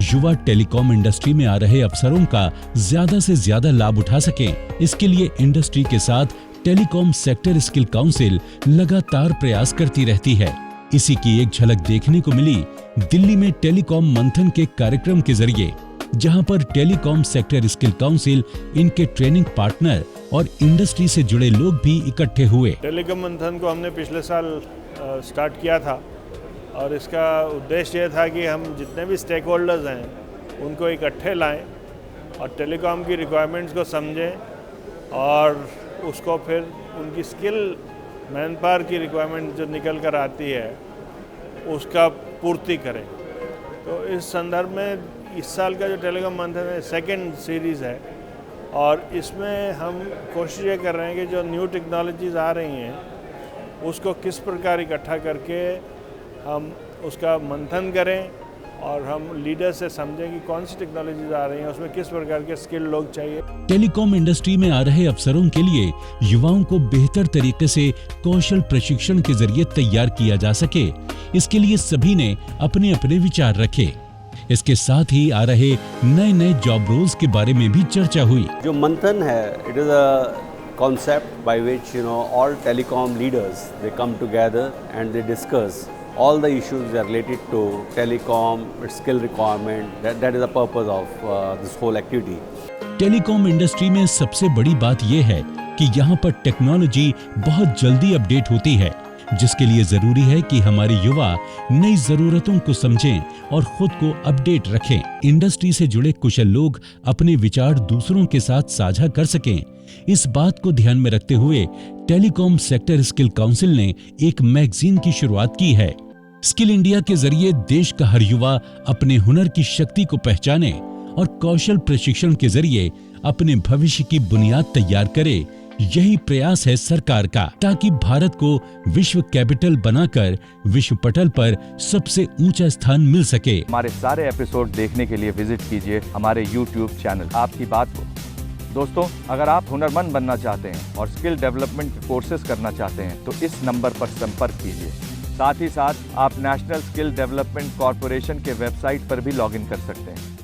युवा telecom industry में आ रहे अवसरों का ज्यादा से ज्यादा लाभ उठा सकें। इसके लिए इंडस्ट्री के साथ टेलीकॉम सेक्टर स्किल काउंसिल लगातार प्रयास करती रहती है। इसी की एक झलक देखने को मिली दिल्ली में टेलीकॉम मंथन के कार्यक्रम के जरिए, जहां पर टेलीकॉम सेक्टर स्किल काउंसिल, इनके ट्रेनिंग पार्टनर और इंडस्ट्री से जुड़े लोग भी इकट्ठे हुए। टेलीकॉम मंथन को हमने पिछले साल स्टार्ट किया था और इसका उद्देश्य ये था कि हम जितने भी स्टेक होल्डर्स हैं उनको इकट्ठे लाएं और टेलीकॉम की रिक्वायरमेंट्स को समझें और उसको फिर उनकी स्किल मैन पावर की रिक्वायरमेंट जो निकल कर आती है उसका पूर्ति करें। तो इस संदर्भ में इस साल का जो टेलीकॉम मंथन है सेकेंड सीरीज़ है और इसमें हम कोशिश ये कर रहे हैं कि जो न्यू टेक्नोलॉजीज़ आ रही हैं उसको किस प्रकार इकट्ठा करके हम उसका मंथन करें और हम लीडर से समझें कि कौन सी टेक्नोलॉजीज आ रही हैं, उसमें किस प्रकार के स्किल लोग चाहिए। टेलीकॉम इंडस्ट्री में आ रहे अवसरों के लिए युवाओं को बेहतर तरीके से कौशल प्रशिक्षण के जरिए तैयार किया जा सके, इसके लिए सभी ने अपने अपने विचार रखे। इसके साथ ही आ रहे नए नए जॉब रोल्स के बारे में भी चर्चा हुई। जो मंथन है, it is a concept by which all telecom leaders they come together and they discuss all the issues that are related to telecom, its skill requirement. That is the purpose of this whole activity. Telecom industry में सबसे बड़ी बात यह है कि यहाँ पर technology बहुत जल्दी अपडेट होती है, जिसके लिए जरूरी है कि हमारे युवा नई जरूरतों को समझें और खुद को अपडेट रखें। इंडस्ट्री से जुड़े कुशल लोग अपने विचार दूसरों के साथ साझा कर सकें। इस बात को ध्यान में रखते हुए टेलीकॉम सेक्टर स्किल काउंसिल ने एक मैगजीन की शुरुआत की है। स्किल इंडिया के जरिए देश का हर युवा अपने हुनर की शक्ति को पहचाने और कौशल प्रशिक्षण के जरिए अपने भविष्य की बुनियाद तैयार करे। यही प्रयास है सरकार का, ताकि भारत को विश्व कैपिटल बनाकर विश्व पटल पर सबसे ऊंचा स्थान मिल सके। हमारे सारे एपिसोड देखने के लिए विजिट कीजिए हमारे YouTube चैनल आपकी बात को। दोस्तों, अगर आप हुनरमंद बनना चाहते हैं और स्किल डेवलपमेंट के कोर्सेज करना चाहते हैं तो इस नंबर पर संपर्क कीजिए। साथ ही साथ आप नेशनल स्किल डेवलपमेंट कॉरपोरेशन के वेबसाइट पर भी लॉगिन कर सकते हैं।